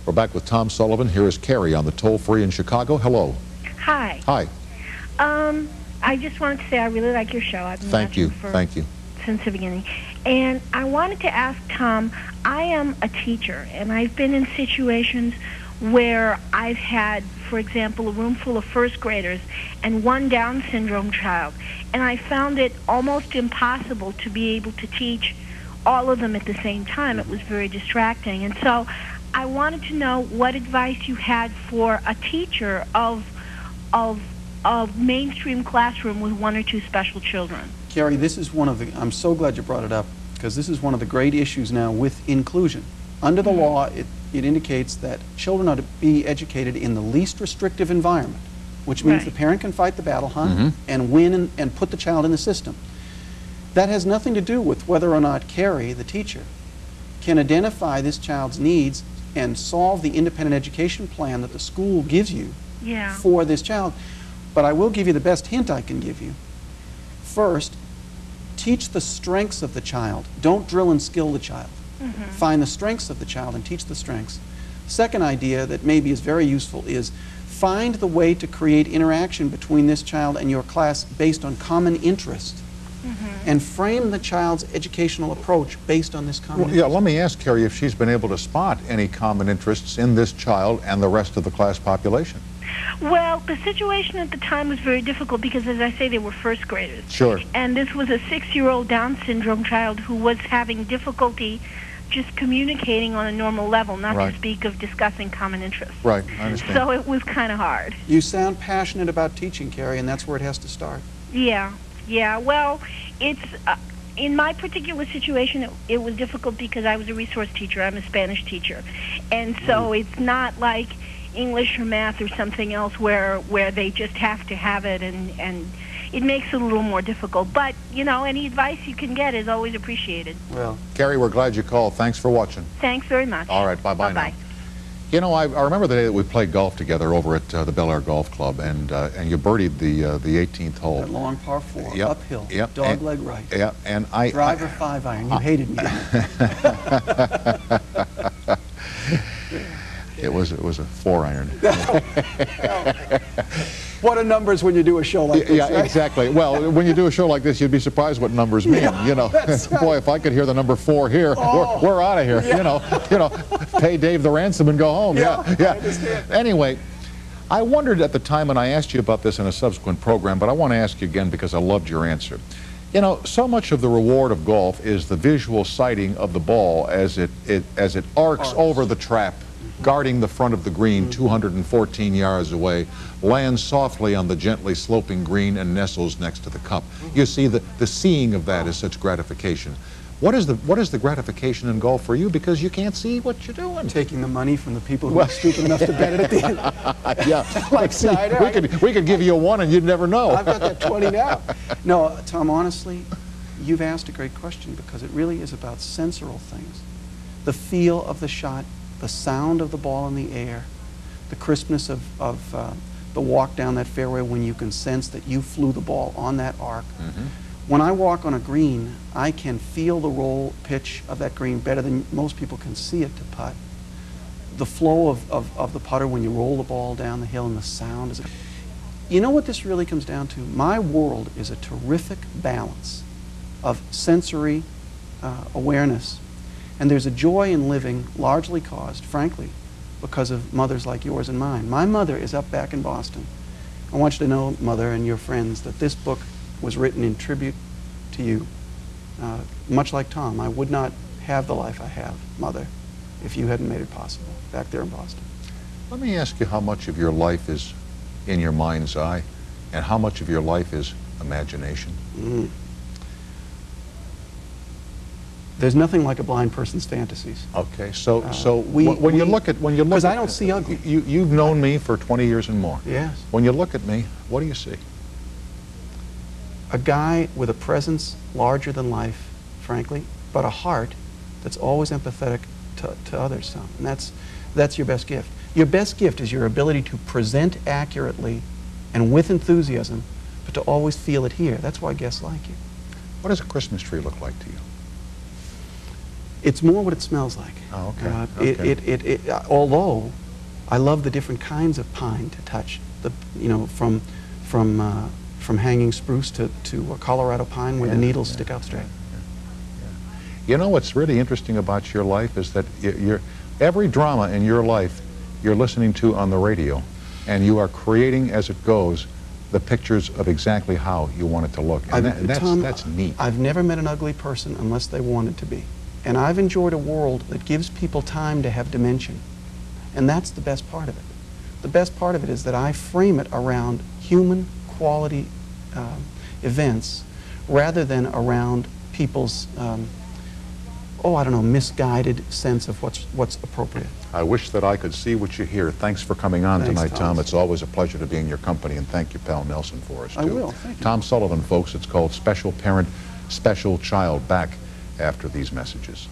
We're back with Tom Sullivan. Here is Carrie on the toll-free in Chicago. Hello. Hi. Hi. I just wanted to say I really like your show. I've been watching since the beginning. And I wanted to ask Tom, I am a teacher, and I've been in situations where I've had, for example, a room full of first graders and one Down syndrome child, and I found it almost impossible to be able to teach all of them at the same time. It was very distracting. And so I wanted to know what advice you had for a teacher of mainstream classroom with one or two special children. Carrie, this is one of the, I'm so glad you brought it up, because this is one of the great issues now with inclusion. Under the law, it indicates that children are to be educated in the least restrictive environment, which means the parent can fight the battle hunt and win and put the child in the system. That has nothing to do with whether or not Carrie, the teacher, can identify this child's needs and solve the independent education plan that the school gives you for this child. But I will give you the best hint I can give you. First, teach the strengths of the child. Don't drill and skill the child. Find the strengths of the child and teach the strengths. Second idea that maybe is very useful is find the way to create interaction between this child and your class based on common interest. And frame the child's educational approach based on this common interest. Yeah, let me ask Carrie if she's been able to spot any common interests in this child and the rest of the class population. Well, the situation at the time was very difficult because, as I say, they were first graders. Sure. And this was a 6-year-old Down syndrome child who was having difficulty just communicating on a normal level, not to speak of discussing common interests. Right, I understand. So it was kind of hard. You sound passionate about teaching, Carrie, and that's where it has to start. Yeah. Well, it's in my particular situation, it was difficult because I was a resource teacher. I'm a Spanish teacher. And so it's not like English or math or something else where they just have to have it, and it makes it a little more difficult. But, you know, any advice you can get is always appreciated. Well, Carrie, we're glad you called. Thanks for watching. Thanks very much. All right, bye-bye now. You know, I remember the day that we played golf together over at the Bel Air Golf Club, and you birdied the 18th hole. That long par 4, uphill, dog leg right. Yeah, and I... Driver 5-iron, you hated me. It was a 4-iron. What are numbers when you do a show like this? Yeah, exactly. Well, when you do a show like this, you'd be surprised what numbers mean. You know, boy, if I could hear the number 4 here, we're out of here. You know, pay Dave the ransom and go home. Yeah. I understand. Anyway, I wondered at the time, and I asked you about this in a subsequent program, but I want to ask you again because I loved your answer. You know, so much of the reward of golf is the visual sighting of the ball as it arcs over the trap, guarding the front of the green 214 yards away, lands softly on the gently sloping green and nestles next to the cup. You see, the seeing of that is such gratification. What is the gratification in golf for you? Because you can't see what you're doing. Taking the money from the people who are stupid enough to bet it at the end. Yeah. Like Snyder. We could give you a 1 and you'd never know. I've got that 20 now. No, Tom, honestly, you've asked a great question because it really is about sensorial things. The feel of the shot, the sound of the ball in the air, the crispness of the walk down that fairway when you can sense that you flew the ball on that arc. When I walk on a green, I can feel the roll pitch of that green better than most people can see it to putt. The flow of the putter when you roll the ball down the hill and the sound is... You know what this really comes down to? My world is a terrific balance of sensory awareness. And there's a joy in living largely caused, frankly, because of mothers like yours and mine. My mother is up back in Boston. I want you to know, Mother and your friends, that this book was written in tribute to you. Much like Tom, I would not have the life I have, Mother, if you hadn't made it possible back there in Boston. Let me ask you how much of your life is in your mind's eye and how much of your life is imagination? There's nothing like a blind person's fantasies. Okay, so when you look at because I don't see ugly. You've known me for 20 years and more. Yes. When you look at me, what do you see? A guy with a presence larger than life, frankly, but a heart that's always empathetic to others. Tom. And that's your best gift. Your best gift is your ability to present accurately and with enthusiasm, but to always feel it here. That's why guests like you. What does a Christmas tree look like to you? It's more what it smells like. Oh, okay. Although I love the different kinds of pine to touch, from hanging spruce to a Colorado pine where the needles stick out straight. You know what's really interesting about your life is that every drama in your life you're listening to on the radio, and you are creating as it goes the pictures of exactly how you want it to look. And that's neat. I've never met an ugly person unless they wanted to be. And I've enjoyed a world that gives people time to have dimension. And that's the best part of it. The best part of it is that I frame it around human quality events rather than around people's I don't know, misguided sense of what's appropriate. I wish that I could see what you hear. Thanks for coming on tonight, Tom. It's always a pleasure to be in your company, and thank you, Pal Nelson, for us, too. I will. Thank you. Tom Sullivan, folks. It's called Special Parent, Special Child. Back after these messages.